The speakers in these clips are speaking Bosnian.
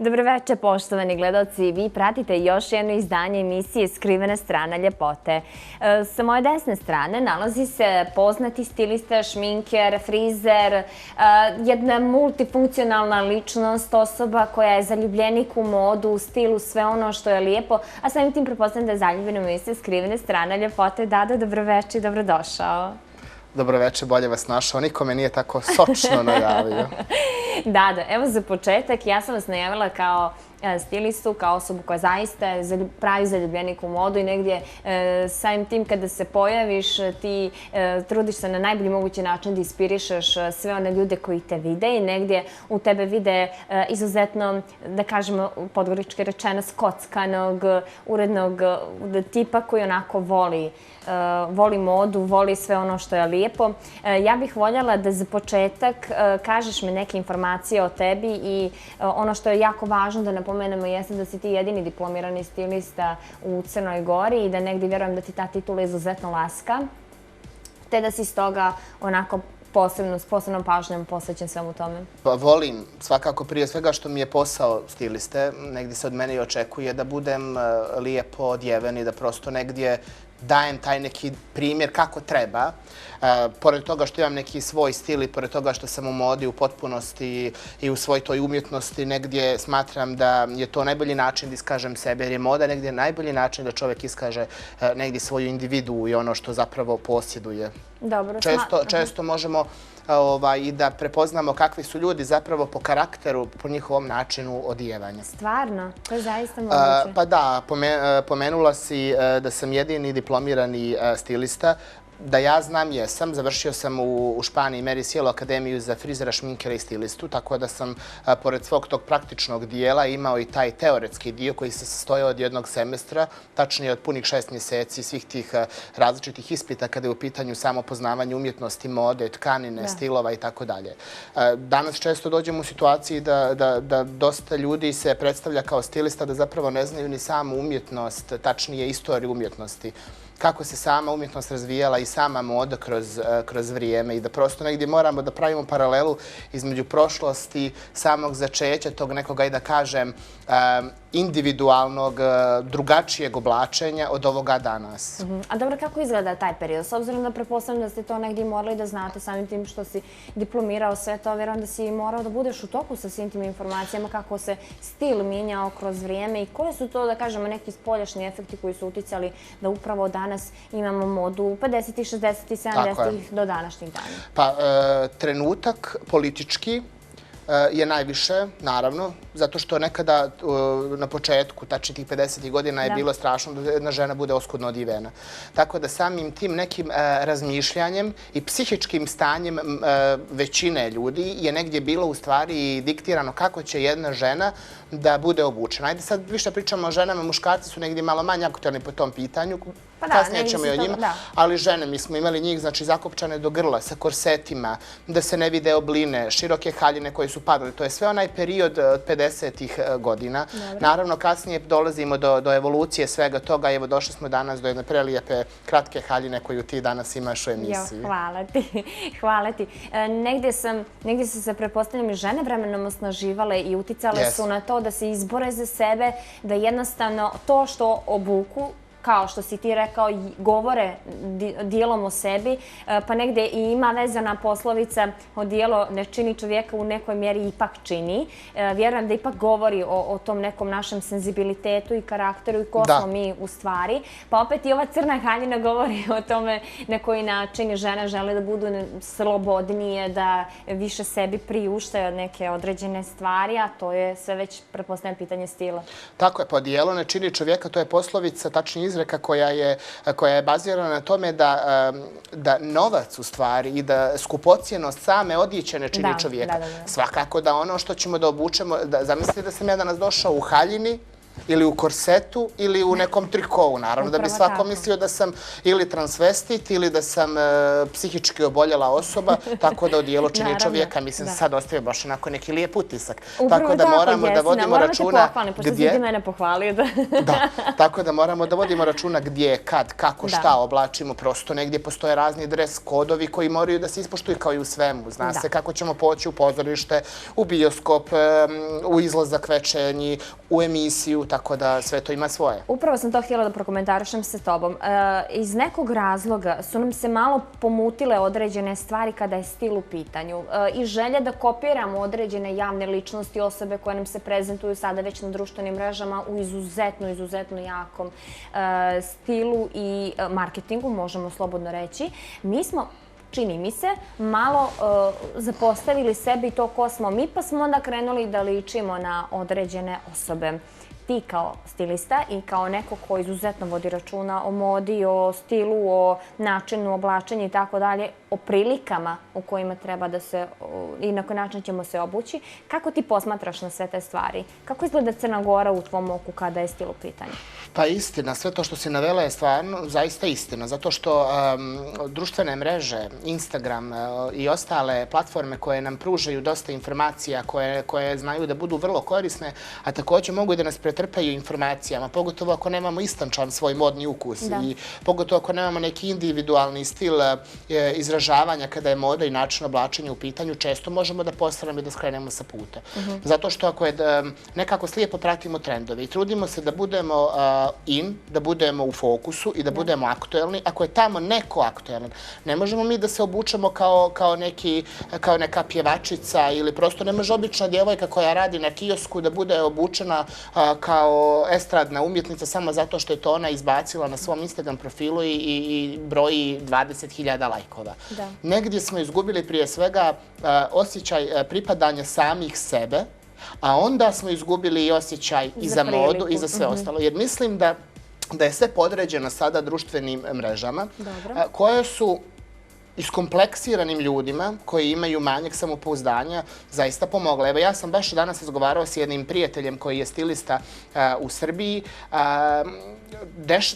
Dobroveče, poštovani gledalci. Vi pratite još jedno izdanje emisije Skrivena strana ljepote. Sa moje desne strane nalazi se poznati stilista, šminker, frizer, jedna multifunkcionalna ličnost, osoba koja je zaljubljenik u modu, u stilu, sve ono što je lijepo, a samim tim pretpostavljam da je zaljubljen u emisiju Skrivena strana ljepote. Dado, dobroveče i dobrodošao. Dobroveče, bolje vas našao. Niko me nije tako sočno najavio. Dado, evo za početak, ja sam vas najavila kao stilistu, kao osobu koja zaista je pravi zaljubljenik u modu i negdje samim tim kada se pojaviš ti trudiš se na najbolji mogući način da inspirišeš sve one ljude koji te vide i negdje u tebe vide izuzetno, da kažemo podgorički rečeno, skockanog, urednog tipa koji onako voli modu, voli sve ono što je lijepo. Ja bih voljela da za početak kažeš mi neke informacije o tebi i ono što je jako važno da napomenemo jeste da si ti jedini diplomirani stilista u Crnoj Gori i da negdje vjerujem da ti ta titula izuzetno laska, te da si stoga onako s posebnom pažnjom posvećen svemu tome. Volim svakako prije svega što mi je posao stiliste. Negdje se od mene i očekuje da budem lijepo odjeven i da prosto negdje dajem taj neki primjer kako treba. Pored toga što imam neki svoj stil i pored toga što sam u modi u potpunosti i u svoj toj umjetnosti, negdje smatram da je to najbolji način da iskažem sebe, jer je moda negdje najbolji način da čovjek iskaže negdje svoju individuu i ono što zapravo posjeduje. Dobro. Često možemo i da prepoznamo kakvi su ljudi zapravo po karakteru, po njihovom načinu odijevanja. Stvarno? To je zaista moguće? Pa da, pomenula si da sam jedini diplomirani stilista. Da ja znam, jesam. Završio sam u Španiji Mary Cielo akademiju za frizera, šminkera i stilistu, tako da sam, pored svog tog praktičnog dijela, imao i taj teoretski dio koji se sastojao od jednog semestra, tačnije od punih 6 mjeseci svih tih različitih ispita kada je u pitanju samo poznavanje umjetnosti, mode, tkanine, stilova i tako dalje. Danas često dođemo u situaciji da dosta ljudi se predstavlja kao stilista, da zapravo ne znaju ni samu umjetnost, tačnije istoriju umjetnosti, kako se sama umjetnost razvijala i sama moda kroz vrijeme i da prosto negdje moramo da pravimo paralelu između prošlosti, samog začeća, tog nekog, da kažem, individualnog, drugačijeg oblačenja od ovoga danas. A dobro, kako izgleda taj period? S obzirom da pretpostavljam da ste to negdje morali da znate samim tim što si diplomirao sve to, vjerujem da si morao da budeš u toku sa svim tim informacijama, kako se stil mijenjao kroz vrijeme i koje su to, da kažemo, neki spoljašnji efekti koji su uticali da upravo danas imamo modu 50-ih, 60-ih, 70-ih do današnjih dana? Pa, trenutak politički je najviše, naravno, zato što nekada na početku, tačnije tih 50. godina je bilo strašno da jedna žena bude oskudno odjevena. Tako da samim tim nekim razmišljanjem i psihičkim stanjem većine ljudi je negdje bilo u stvari diktirano kako će jedna žena da bude obučena. Ajde sad više pričamo o ženama, muškarci su negdje malo manje aktualni po tom pitanju, kasnije ćemo i o njima, ali žene, mi smo imali njih, znači, zakopčane do grla, sa korsetima, da se ne vide obline, široke haljine koje su padale. To je sve onaj period od 50-ih godina. Naravno, kasnije dolazimo do evolucije svega toga i evo došli smo danas do jedne prelijepe, kratke haljine koju ti danas imaš u emisiji. Hvala ti, hvala ti. Negdje su se, pretpostavljam, i žene vremenom osnaživale i uticale su na to da se izbore za sebe, da jednostavno to što obuku, kao što si ti rekao, govore dijelom o sebi, pa negdje i ima vezana poslovica odijelo ne čini čovjeka, u nekoj mjeri ipak čini. Vjerujem da ipak govori o tom nekom našem senzibilitetu i karakteru i ko smo mi u stvari. Pa opet i ova crna haljina govori o tome na koji način žene žele da budu slobodnije, da više sebi priuštaju neke određene stvari, a to je sve već, pretpostavljam, pitanje stila. Tako je, pa odijelo ne čini čovjeka, to je poslovica, tačnije izreka koja je bazirana na tome da novac u stvari i da skupocjenost same odjeće ne čini čovjeka. Svakako da ono što ćemo da obučemo, zamislite da sam ja danas došao u haljini, ili u korsetu ili u nekom trikovu. Naravno da bi svako mislio da sam ili transvestit ili da sam psihički oboljela osoba, tako da odijelo čini čovjeka, mislim, sad ostaje baš onako neki lijep utisak. Tako da moramo da vodimo računa gdje... Ti mene pohvalio da... Da, tako da moramo da vodimo računa gdje, kad, kako, šta oblačimo. Prosto negdje postoje razni dres kodovi koji moraju da se ispoštuju kao i u svemu. Zna se kako ćemo poći u pozorište, u bioskop, u izlazak večernji, u emisiju, tako da sve to ima svoje. Upravo sam to htjela da prokomentarišem sa tobom. Iz nekog razloga su nam se malo pomutile određene stvari kada je stil u pitanju. I želja da kopiramo određene javne ličnosti, osobe koje nam se prezentuju sada već na društvenim mrežama u izuzetno jakom stilu i marketingu, možemo slobodno reći. Mi smo, čini mi se, malo zapostavili sebe i to ko smo mi, pa smo onda krenuli da ličimo na određene osobe. Ti kao stilista i kao neko ko izuzetno vodi računa o modi, o stilu, o načinu oblačenja i tako dalje, o prilikama u kojima treba da se i na koji način ćemo se obući, kako ti posmatraš na sve te stvari? Kako izgleda Crna Gora u tvom oku kada je stil u pitanju? Pa istina, sve to što si navela je stvarno zaista istina, zato što društvene mreže, Instagram i ostale platforme koje nam pružaju dosta informacija, koje znaju da budu vrlo korisne, a također mogu i da nas pretrpaju informacijama, pogotovo ako nemamo istančan svoj modni ukus i pogotovo ako nemamo neki individualni stil izražavanja kada je moda i način oblačenja u pitanju, često možemo da postanemo i da skrenemo sa puta. Zato što ako je nekako slijepo pratimo trendove i trudimo se da budemo da budemo u fokusu i da budemo aktuelni, ako je tamo neko aktuelan, ne možemo mi da se obučemo kao neka pjevačica ili prosto ne može obična djevojka koja radi na kiosku da bude obučena kao estradna umjetnica samo zato što je to ona izbacila na svom Instagram profilu i broji 20.000 lajkova. Negdje smo izgubili prije svega osjećaj pripadanja samih sebe, a onda smo izgubili i osjećaj i za modu i za sve ostalo. Jer mislim da je sve podređeno sada društvenim mrežama koje su iskompleksiranim ljudima koji imaju manjak samopouzdanja zaista pomogle. Evo, ja sam baš danas razgovarao s jednim prijateljem koji je stilista u Srbiji.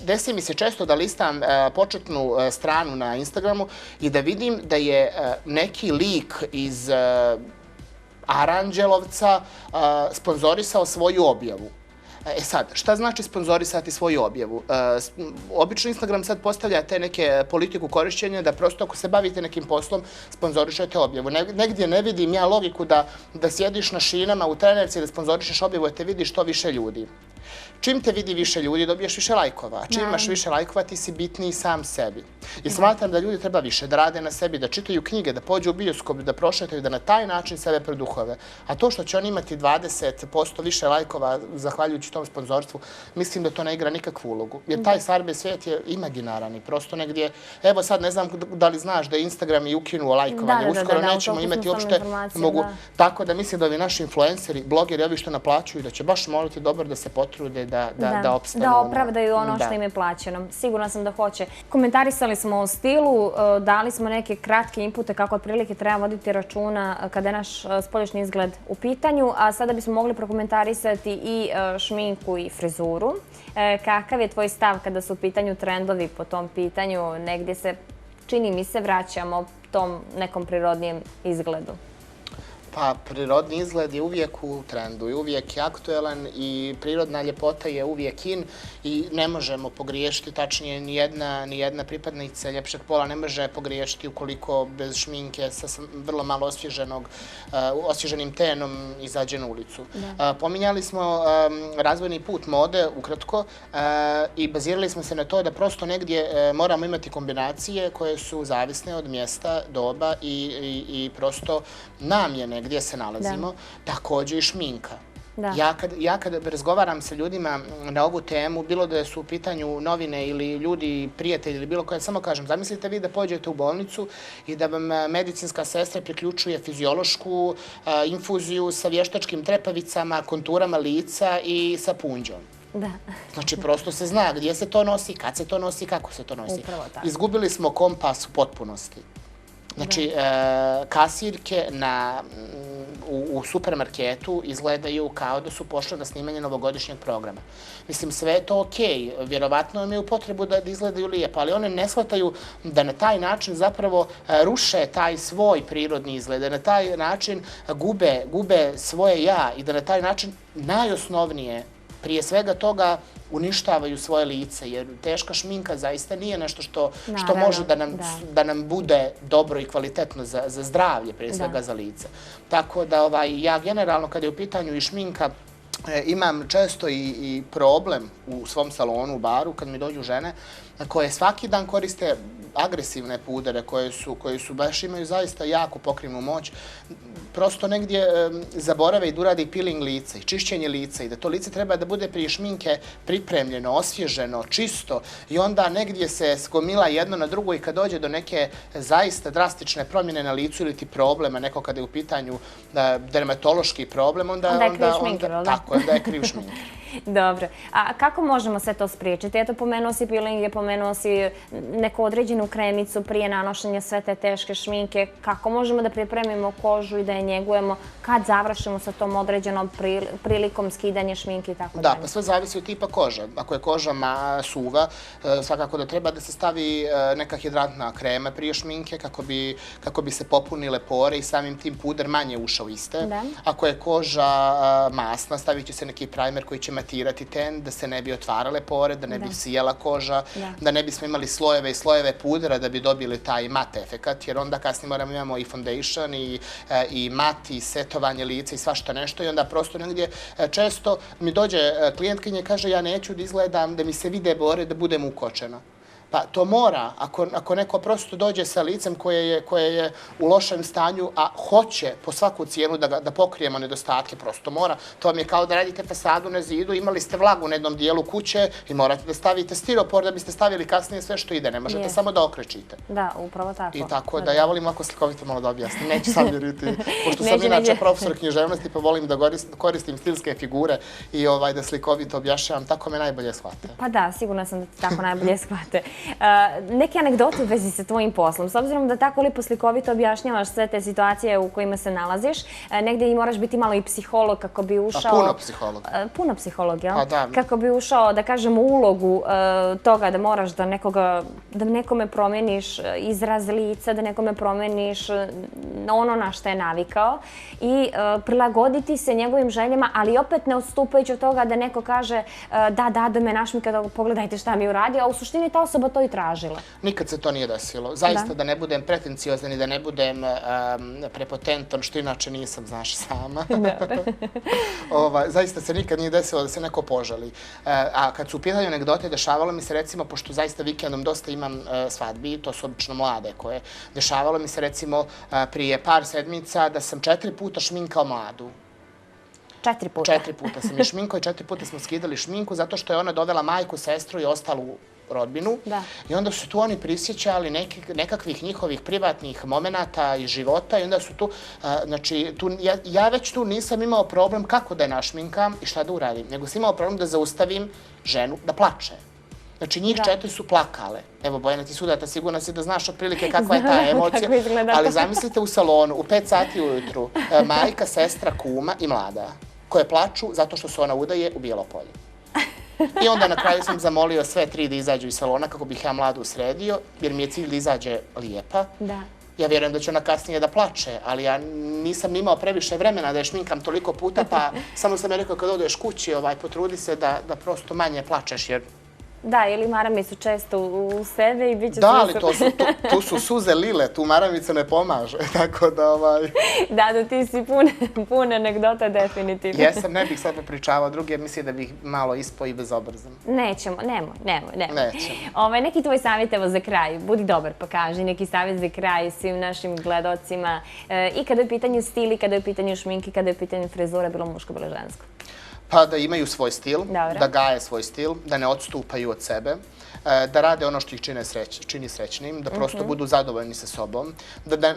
Desi mi se često da listam početnu stranu na Instagramu i da vidim da je neki lik iz Aranđelovca sponzorisao svoju objavu. E sad, šta znači sponzorisati svoju objavu? Obično Instagram sad postavlja te neke politiku korišćenja da prosto ako se bavite nekim poslom, sponzorišete objavu. Negdje ne vidim ja logiku da sjediš na šinama u trenerci da sponzorišeš objavu, da te vidi što više ljudi. Čim te vidi više ljudi, dobiješ više lajkova. A čim imaš više lajkova, ti si bitniji sam sebi. I smatram da ljudi treba više da rade na sebi, da čitaju knjige, da pođu u bioskop, da prošetaju, da na taj način sebe produhove. A to što će oni imati 20% više lajkova zahvaljujući tom sponzorstvu, mislim da to ne igra nikakvu ulogu. Jer taj sarbe svijet je imaginaran i prosto negdje... Evo sad ne znam da li znaš da je Instagram i ukinuo lajkovanje. Uskoro nećemo imati uopšte... Tako da mislim da ovi naši influenceri, blogeri, ovi što naplaćuju, da će baš morati dobro da se potrude da opstanu. Da opravdaju ono što im je plaćeno. Sigurna sam da hoće. Komentarisali smo o stilu, dali smo neke kratke inpute kako otprilike treba voditi računa kada je naš spoljašnji izgled u pitanju, a sada bismo mogli prokomentarisati i šminku i frizuru. Kakav je tvoj stav kada su u pitanju trendovi po tom pitanju? Negdje se, čini mi se, vraćamo tom nekom prirodnijem izgledu. Pa, prirodni izgled je uvijek u trendu i uvijek je aktuelan i prirodna ljepota je uvijek in i ne možemo pogriješiti, tačnije ni jedna pripadnica ljepšeg pola ne može pogriješiti ukoliko bez šminke sa vrlo malo osvježenim tenom izađe na ulicu. Pominjali smo razvojni put mode ukratko i bazirali smo se na to da prosto negdje moramo imati kombinacije koje su zavisne od mjesta, doba i prosto namjene gdje se nalazimo, također i šminka. Ja kad razgovaram sa ljudima na ovu temu, bilo da su u pitanju novine ili ljudi, prijatelji ili bilo koje, samo kažem, zamislite vi da pođete u bolnicu i da vam medicinska sestra priključuje fiziološku infuziju sa vještačkim trepavicama, konturama lica i sa punđom. Znači, prosto se zna gdje se to nosi, kad se to nosi, kako se to nosi. Izgubili smo kompas u potpunosti. Znači, kasirke u supermarketu izgledaju kao da su pošle na snimanje novogodišnjeg programa. Mislim, sve je to okej, vjerovatno imaju potrebu da izgledaju lijepo, ali one ne shvataju da na taj način zapravo ruše taj svoj prirodni izgled, da na taj način gube svoje ja i da na taj način najosnovnije, prije svega toga, uništavaju svoje lice, jer teška šminka zaista nije nešto što može da nam bude dobro i kvalitetno za zdravlje, prije svega za lice. Tako da ja generalno, kada je u pitanju i šminka, imam često i problem u svom salonu, u baru, kad mi dođu žene koje svaki dan koriste agresivne pudere, koje su baš imaju zaista jaku pokrivnu moć, prosto negdje zaborave i da uradi peeling lica i čišćenje lica i da to lice treba da bude prije šminke pripremljeno, osvježeno, čisto i onda negdje se skomila jedno na drugo i kad dođe do neke zaista drastične promjene na licu ili ti problema, neko kada je u pitanju dermatološki problem, onda je kriv šminker. Dobro. A kako možemo sve to spriječiti? Eto, pomenuo si peelinge, pomenuo si neku određenu kremicu prije nanošenja sve te teške šminke. Kako možemo da pripremimo kožu i da je njegujemo kad završimo sa tom određenom prilikom skidanja šminke i tako dalje? Da, pa sve zavisi od tipa kože. Ako je koža suva, svakako da treba da se stavi neka hidratna krema prije šminke kako bi se popunile pore i samim tim puder manje ušao iste. Ako je koža masna, stavit će se neki primer koji će matirati ten, da se ne bi otvarale pore, da ne bi sijala koža, da ne bismo imali slojeve i slojeve pudra da bi dobili taj mat efekat, jer onda kasnije moramo imamo i foundation i mat i setovanje lica i svašta nešto i onda prosto negdje često mi dođe klijentkinja i kaže ja neću da izgledam, da mi se vide bore, da budem ukočena. Pa to mora, ako neko prosto dođe sa licem koje je u lošem stanju, a hoće po svaku cijenu da pokrijemo nedostatke, prosto mora. To vam je kao da radite fasadu na zidu, imali ste vlagu na jednom dijelu kuće i morate da stavite stiropor da biste stavili kasnije sve što ide, ne možete samo da okrećite. Da, upravo tako. I tako da ja volim ovako slikovito malo da objasnim, neću sam vjeriti, pošto sam inače profesor književnosti pa volim da koristim stilske figure i da slikovito objašnjavam, tako me najbolje shvate. Pa da, sigurno sam da ti tako najbolje shvate. Neke anegdote u vezi sa tvojim poslom. S obzirom da tako lipo slikovito objašnjavaš sve te situacije u kojima se nalaziš, negdje i moraš biti malo i psiholog kako bi ušao... Puno psiholog. Puno psiholog, jel? Pa da. Kako bi ušao, da kažem, u ulogu toga da moraš da nekome promjeniš izraz lica, da nekome promjeniš ono na što je navikao i prilagoditi se njegovim željama, ali opet ne odstupajući od toga da neko kaže da me našmika, pogledajte šta mi uradi, a u suštini ta osoba to i tražila. Nikad se to nije desilo. Zaista da ne budem pretenciozan i da ne budem prepotentan, što inače nisam, znaš, sama. Zaista se nikad nije desilo da se neko požali. A kad su u pitanju anegdote, dešavalo mi se recimo, pošto zaista vikendom dosta imam svadbi, to su obično mlade koje, dešavalo mi se recimo prije par sedmica da sam 4 puta šminkao mladu. 4 puta? 4 puta sam je šminkao i 4 puta smo skidali šminku zato što je ona dovela majku, sestru i ostalu rodbinu. I onda su tu oni prisjećali nekakvih njihovih privatnih momenata i života i onda su tu, znači, ja već tu nisam imao problem kako da je našminkam i šta da uradim, nego sam imao problem da zaustavim ženu da plače. Znači, njih 4 su plakale. Evo, Bojana, ti sudata, sigurno si da znaš otprilike kakva je ta emocija. Ali zamislite u salonu, u 5 sati ujutru, majka, sestra, kuma i mlada, koje plaču zato što se ona udaje u Bijelopolju. I onda na kraju sam zamolio sve 3 da izađu iz salona kako bih ja mladu sredio, jer mi je cilj da izađe lijepa. Ja vjerujem da će ona kasnije da plače, ali ja nisam imao previše vremena da je šminkam toliko puta, pa samo sam je rekao kad odeš kući, potrudi se da prosto manje plačeš, jer... Da, ili maramicu često u sebe i bit će... Da, ali tu su suze lile, tu maramica ne pomaže, tako da... Da, ti si pun anegdota, definitivno. Jesam, ne bih sad popričavao drugi, jer mislim da bih malo ispao i bezobrazan. Nećemo. Neki tvoj savjet, evo za kraj, budi dobar pa kaži, neki savjet za kraj svim našim gledocima i kada je u pitanju stil, i kada je u pitanju šminki, kada je u pitanju frizura, bilo muško, bilo žensko. Pa da imaju svoj stil, da gaje svoj stil, da ne odstupaju od sebe, da rade ono što ih čini srećnim, da prosto budu zadovoljni sa sobom,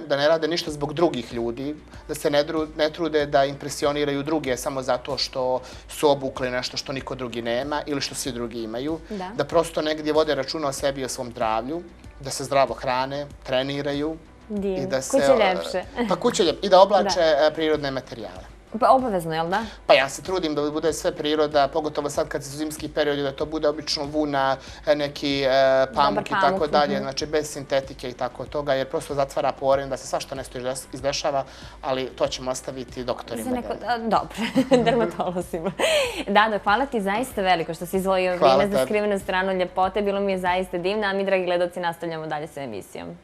da ne rade ništa zbog drugih ljudi, da se ne trude da impresioniraju druge samo zato što su obukli nešto što niko drugi nema ili što svi drugi imaju, da prosto negdje vode računa o sebi i o svom zdravlju, da se zdravo hrane, treniraju, Divno. Kuće ljepše. Pa kuće ljepše. I da oblače prirodne materijale. Pa obavezno, jel da? Pa ja se trudim da bude sve priroda, pogotovo sad kad su zimski periodi, da to bude obično vuna, neki pamuk i tako dalje, znači bez sintetike i tako toga, jer prosto zatvara pore, da se svašta nešto izdešava, ali to ćemo ostaviti doktorima. Dobro, dermatolozima. Dado, hvala ti zaista veliko što si izdvojio vrijeme za skrivenu stranu ljepote, bilo mi je zaista divno, a mi, dragi gledaoci, nastavljamo dalje sa emisijom.